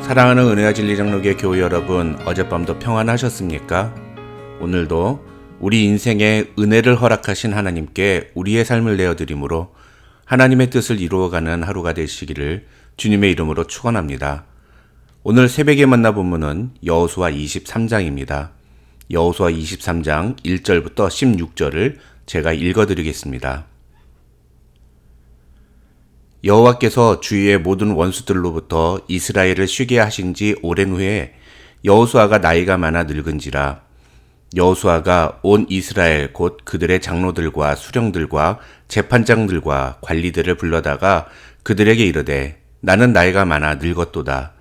사랑하는 은혜와 진리 장로교회 교우 여러분, 어젯밤도 평안하셨습니까? 오늘도 우리 인생에 은혜를 허락하신 하나님께 우리의 삶을 내어드림으로 하나님의 뜻을 이루어가는 하루가 되시기를 주님의 이름으로 축원합니다. 오늘 새벽에 만나 본문은 여호수아 23장입니다. 여호수아 23장 1절부터 16절을 제가 읽어드리겠습니다. 여호와께서 주위의 모든 원수들로부터 이스라엘을 쉬게 하신 지 오랜 후에 여호수아가 나이가 많아 늙은지라. 여호수아가 온 이스라엘 곧 그들의 장로들과 수령들과 재판장들과 관리들을 불러다가 그들에게 이르되 나는 나이가 많아 늙었도다.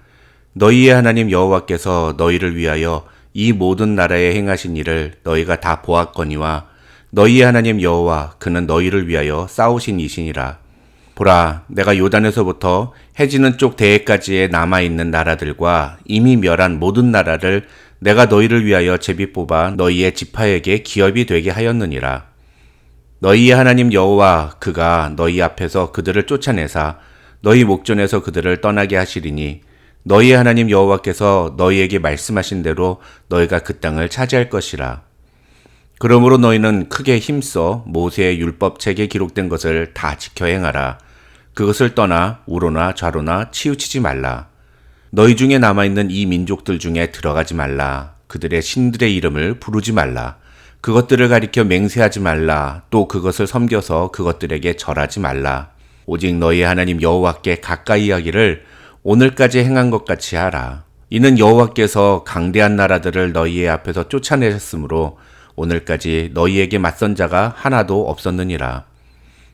너희의 하나님 여호와께서 너희를 위하여 이 모든 나라에 행하신 일을 너희가 다 보았거니와 너희의 하나님 여호와 그는 너희를 위하여 싸우신 이시니라. 보라, 내가 요단에서부터 해지는 쪽 대해까지에 남아있는 나라들과 이미 멸한 모든 나라를 내가 너희를 위하여 제비 뽑아 너희의 지파에게 기업이 되게 하였느니라. 너희의 하나님 여호와 그가 너희 앞에서 그들을 쫓아내사 너희 목전에서 그들을 떠나게 하시리니 너희의 하나님 여호와께서 너희에게 말씀하신 대로 너희가 그 땅을 차지할 것이라. 그러므로 너희는 크게 힘써 모세의 율법책에 기록된 것을 다 지켜 행하라. 그것을 떠나 우로나 좌로나 치우치지 말라. 너희 중에 남아있는 이 민족들 중에 들어가지 말라. 그들의 신들의 이름을 부르지 말라. 그것들을 가리켜 맹세하지 말라. 또 그것을 섬겨서 그것들에게 절하지 말라. 오직 너희 하나님 여호와께 가까이 하기를 오늘까지 행한 것 같이 하라. 이는 여호와께서 강대한 나라들을 너희의 앞에서 쫓아내셨으므로 오늘까지 너희에게 맞선 자가 하나도 없었느니라.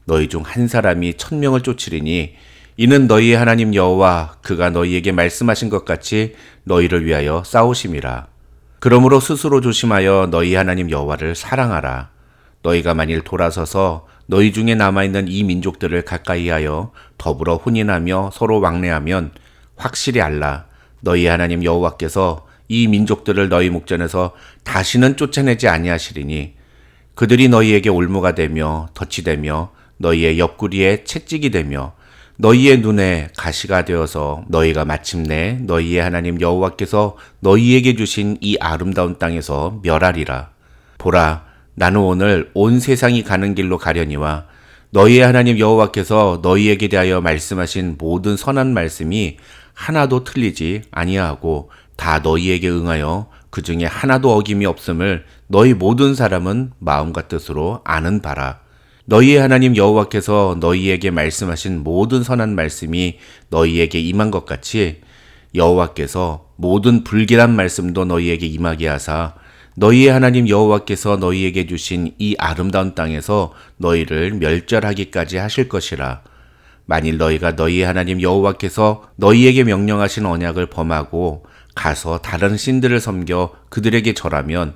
너희 중 한 사람이 1000명을 쫓으리니 이는 너희의 하나님 여호와 그가 너희에게 말씀하신 것 같이 너희를 위하여 싸우심이라. 그러므로 스스로 조심하여 너희 하나님 여호와를 사랑하라. 너희가 만일 돌아서서 너희 중에 남아있는 이 민족들을 가까이 하여 더불어 혼인하며 서로 왕래하면 확실히 알라. 너희 하나님 여호와께서 이 민족들을 너희 목전에서 다시는 쫓아내지 아니하시리니 그들이 너희에게 올무가 되며 덫이 되며 너희의 옆구리에 채찍이 되며 너희의 눈에 가시가 되어서 너희가 마침내 너희의 하나님 여호와께서 너희에게 주신 이 아름다운 땅에서 멸하리라. 보라, 나는 오늘 온 세상이 가는 길로 가려니와 너희의 하나님 여호와께서 너희에게 대하여 말씀하신 모든 선한 말씀이 하나도 틀리지 아니하고 다 너희에게 응하여 그 중에 하나도 어김이 없음을 너희 모든 사람은 마음과 뜻으로 아는 바라. 너희의 하나님 여호와께서 너희에게 말씀하신 모든 선한 말씀이 너희에게 임한 것 같이 여호와께서 모든 불길한 말씀도 너희에게 임하게 하사 너희의 하나님 여호와께서 너희에게 주신 이 아름다운 땅에서 너희를 멸절하기까지 하실 것이라. 만일 너희가 너희의 하나님 여호와께서 너희에게 명령하신 언약을 범하고 가서 다른 신들을 섬겨 그들에게 절하면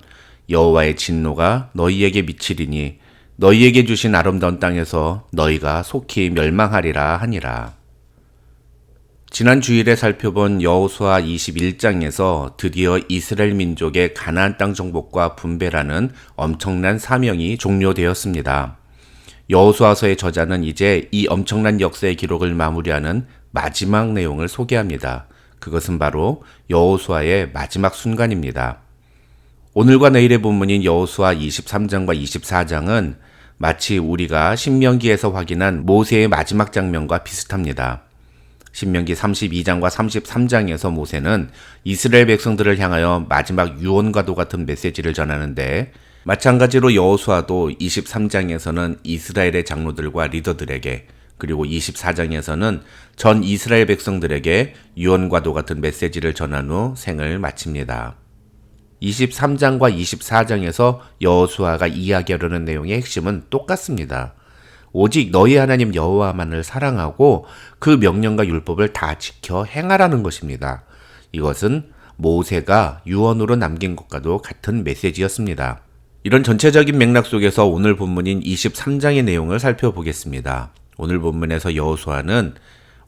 여호와의 진노가 너희에게 미치리니 너희에게 주신 아름다운 땅에서 너희가 속히 멸망하리라 하니라. 지난 주일에 살펴본 여호수아 21장에서 드디어 이스라엘 민족의 가나안 땅 정복과 분배라는 엄청난 사명이 종료되었습니다. 여호수아서의 저자는 이제 이 엄청난 역사의 기록을 마무리하는 마지막 내용을 소개합니다. 그것은 바로 여호수아의 마지막 순간입니다. 오늘과 내일의 본문인 여호수아 23장과 24장은 마치 우리가 신명기에서 확인한 모세의 마지막 장면과 비슷합니다. 신명기 32장과 33장에서 모세는 이스라엘 백성들을 향하여 마지막 유언과도 같은 메시지를 전하는데 마찬가지로 여호수아도 23장에서는 이스라엘의 장로들과 리더들에게 그리고 24장에서는 전 이스라엘 백성들에게 유언과도 같은 메시지를 전한 후 생을 마칩니다. 23장과 24장에서 여호수아가 이야기하려는 내용의 핵심은 똑같습니다. 오직 너희 하나님 여호와만을 사랑하고 그 명령과 율법을 다 지켜 행하라는 것입니다. 이것은 모세가 유언으로 남긴 것과도 같은 메시지였습니다. 이런 전체적인 맥락 속에서 오늘 본문인 23장의 내용을 살펴보겠습니다. 오늘 본문에서 여호수아는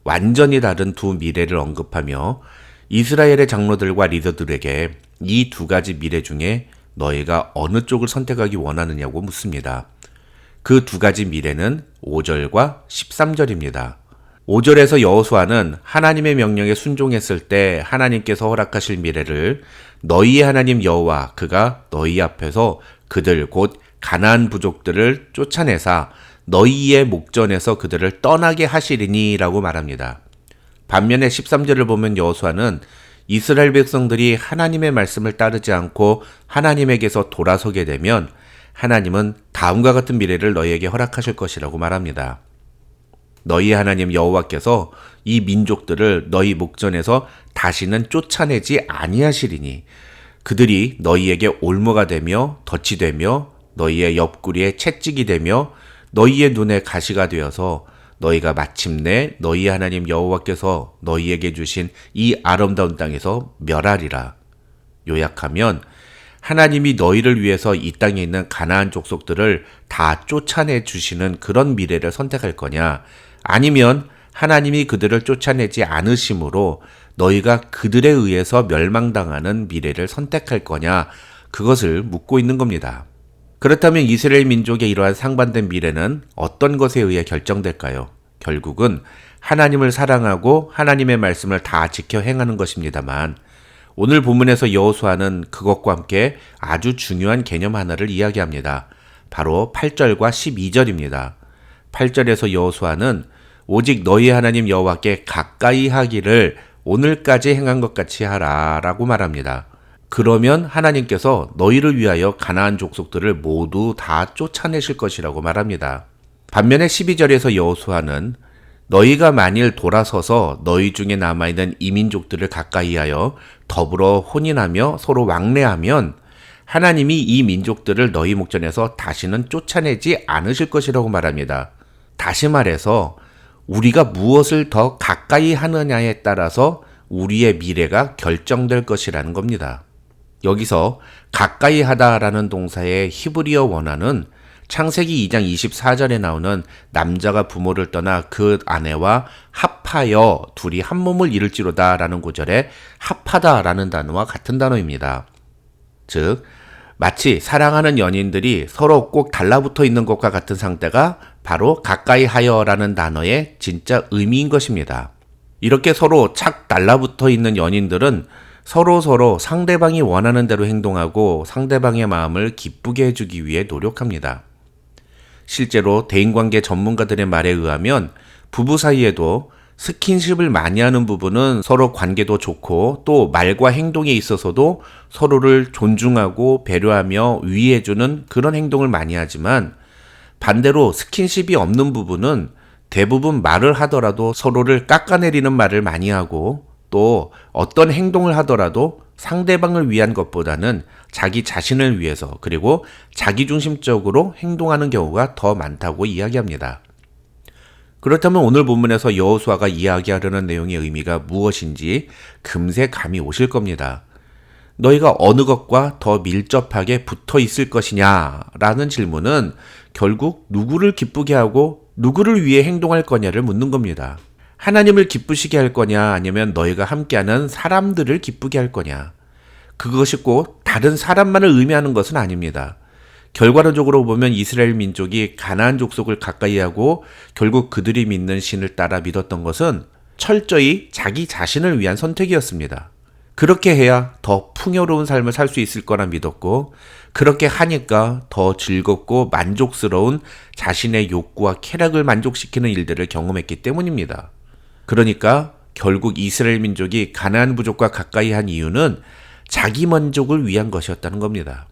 완전히 다른 두 미래를 언급하며 이스라엘의 장로들과 리더들에게 이 두 가지 미래 중에 너희가 어느 쪽을 선택하기 원하느냐고 묻습니다. 그 두 가지 미래는 5절과 13절입니다. 5절에서 여호수아는 하나님의 명령에 순종했을 때 하나님께서 허락하실 미래를 너희의 하나님 여호와 그가 너희 앞에서 그들 곧 가나안 부족들을 쫓아내사 너희의 목전에서 그들을 떠나게 하시리니 라고 말합니다. 반면에 13절을 보면 여호수아는 이스라엘 백성들이 하나님의 말씀을 따르지 않고 하나님에게서 돌아서게 되면 하나님은 다음과 같은 미래를 너희에게 허락하실 것이라고 말합니다. 너희 하나님 여호와께서 이 민족들을 너희 목전에서 다시는 쫓아내지 아니하시리니 그들이 너희에게 올무가 되며 덫이 되며 너희의 옆구리에 채찍이 되며 너희의 눈에 가시가 되어서 너희가 마침내 너희 하나님 여호와께서 너희에게 주신 이 아름다운 땅에서 멸하리라. 요약하면 하나님이 너희를 위해서 이 땅에 있는 가나안 족속들을 다 쫓아내 주시는 그런 미래를 선택할 거냐, 아니면 하나님이 그들을 쫓아내지 않으심으로 너희가 그들에 의해서 멸망당하는 미래를 선택할 거냐, 그것을 묻고 있는 겁니다. 그렇다면 이스라엘 민족의 이러한 상반된 미래는 어떤 것에 의해 결정될까요? 결국은 하나님을 사랑하고 하나님의 말씀을 다 지켜 행하는 것입니다만, 오늘 본문에서 여호수아는 그것과 함께 아주 중요한 개념 하나를 이야기합니다. 바로 8절과 12절입니다. 8절에서 여호수아는 오직 너희 하나님 여호와께 가까이 하기를 오늘까지 행한 것 같이 하라 라고 말합니다. 그러면 하나님께서 너희를 위하여 가나안 족속들을 모두 다 쫓아내실 것이라고 말합니다. 반면에 12절에서 여호수아는 너희가 만일 돌아서서 너희 중에 남아있는 이민족들을 가까이하여 더불어 혼인하며 서로 왕래하면 하나님이 이 민족들을 너희 목전에서 다시는 쫓아내지 않으실 것이라고 말합니다. 다시 말해서 우리가 무엇을 더 가까이 하느냐에 따라서 우리의 미래가 결정될 것이라는 겁니다. 여기서 가까이 하다라는 동사의 히브리어 원어는 창세기 2장 24절에 나오는 남자가 부모를 떠나 그 아내와 합하여 둘이 한 몸을 이룰지로다 라는 구절에 합하다 라는 단어와 같은 단어입니다. 즉 마치 사랑하는 연인들이 서로 꼭 달라붙어 있는 것과 같은 상태가 바로 가까이 하여 라는 단어의 진짜 의미인 것입니다. 이렇게 서로 착 달라붙어 있는 연인들은 서로 상대방이 원하는 대로 행동하고 상대방의 마음을 기쁘게 해주기 위해 노력합니다. 실제로 대인관계 전문가들의 말에 의하면 부부 사이에도 스킨십을 많이 하는 부부는 서로 관계도 좋고 또 말과 행동에 있어서도 서로를 존중하고 배려하며 위해주는 그런 행동을 많이 하지만 반대로 스킨십이 없는 부부는 대부분 말을 하더라도 서로를 깎아내리는 말을 많이 하고 또 어떤 행동을 하더라도 상대방을 위한 것보다는 자기 자신을 위해서 그리고 자기중심적으로 행동하는 경우가 더 많다고 이야기합니다. 그렇다면 오늘 본문에서 여호수아가 이야기하려는 내용의 의미가 무엇인지 금세 감이 오실 겁니다. 너희가 어느 것과 더 밀접하게 붙어 있을 것이냐 라는 질문은 결국 누구를 기쁘게 하고 누구를 위해 행동할 거냐를 묻는 겁니다. 하나님을 기쁘시게 할 거냐 아니면 너희가 함께하는 사람들을 기쁘게 할 거냐. 그것이 꼭 다른 사람만을 의미하는 것은 아닙니다. 결과론적으로 보면 이스라엘 민족이 가나안 족속을 가까이하고 결국 그들이 믿는 신을 따라 믿었던 것은 철저히 자기 자신을 위한 선택이었습니다. 그렇게 해야 더 풍요로운 삶을 살 수 있을 거라 믿었고 그렇게 하니까 더 즐겁고 만족스러운 자신의 욕구와 쾌락을 만족시키는 일들을 경험했기 때문입니다. 그러니까 결국 이스라엘 민족이 가나안 부족과 가까이 한 이유는 자기 만족을 위한 것이었다는 겁니다.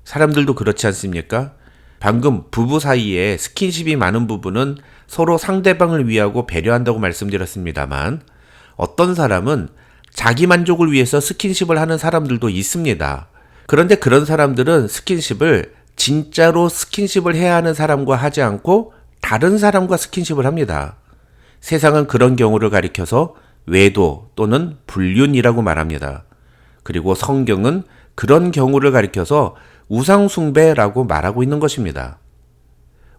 사람들도 그렇지 않습니까? 방금 부부 사이에 스킨십이 많은 부부는 서로 상대방을 위하고 배려한다고 말씀드렸습니다만 어떤 사람은 자기 만족을 위해서 스킨십을 하는 사람들도 있습니다. 그런데 그런 사람들은 스킨십을 진짜로 스킨십을 해야 하는 사람과 하지 않고 다른 사람과 스킨십을 합니다. 세상은 그런 경우를 가리켜서 외도 또는 불륜이라고 말합니다. 그리고 성경은 그런 경우를 가리켜서 우상숭배라고 말하고 있는 것입니다.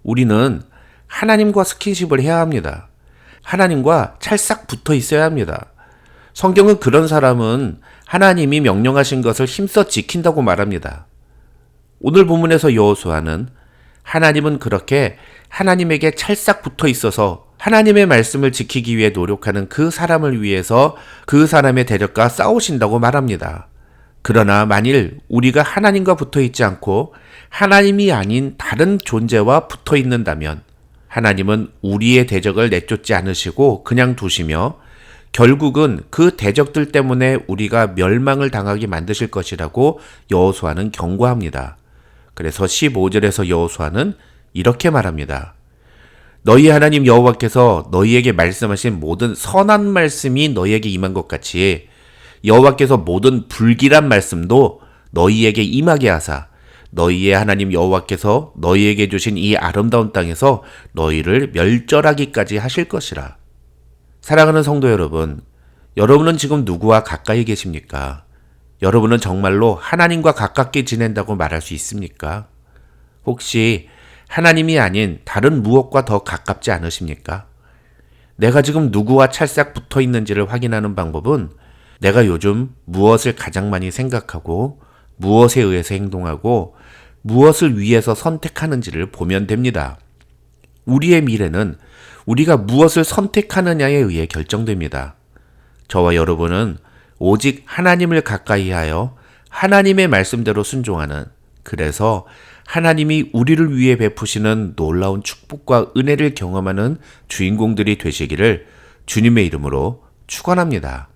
우리는 하나님과 스킨십을 해야 합니다. 하나님과 찰싹 붙어 있어야 합니다. 성경은 그런 사람은 하나님이 명령하신 것을 힘써 지킨다고 말합니다. 오늘 본문에서 여호수아는 하나님은 그렇게 하나님에게 찰싹 붙어 있어서 하나님의 말씀을 지키기 위해 노력하는 그 사람을 위해서 그 사람의 대적과 싸우신다고 말합니다. 그러나 만일 우리가 하나님과 붙어 있지 않고 하나님이 아닌 다른 존재와 붙어 있는다면 하나님은 우리의 대적을 내쫓지 않으시고 그냥 두시며 결국은 그 대적들 때문에 우리가 멸망을 당하게 만드실 것이라고 여호수아는 경고합니다. 그래서 15절에서 여호수아는 이렇게 말합니다. 너희 하나님 여호와께서 너희에게 말씀하신 모든 선한 말씀이 너희에게 임한 것 같이 여호와께서 모든 불길한 말씀도 너희에게 임하게 하사 너희의 하나님 여호와께서 너희에게 주신 이 아름다운 땅에서 너희를 멸절하기까지 하실 것이라. 사랑하는 성도 여러분, 여러분은 지금 누구와 가까이 계십니까? 여러분은 정말로 하나님과 가깝게 지낸다고 말할 수 있습니까? 혹시 하나님이 아닌 다른 무엇과 더 가깝지 않으십니까? 내가 지금 누구와 찰싹 붙어 있는지를 확인하는 방법은 내가 요즘 무엇을 가장 많이 생각하고 무엇에 의해서 행동하고 무엇을 위해서 선택하는지를 보면 됩니다. 우리의 미래는 우리가 무엇을 선택하느냐에 의해 결정됩니다. 저와 여러분은 오직 하나님을 가까이 하여 하나님의 말씀대로 순종하는, 그래서 하나님이 우리를 위해 베푸시는 놀라운 축복과 은혜를 경험하는 주인공들이 되시기를 주님의 이름으로 축원합니다.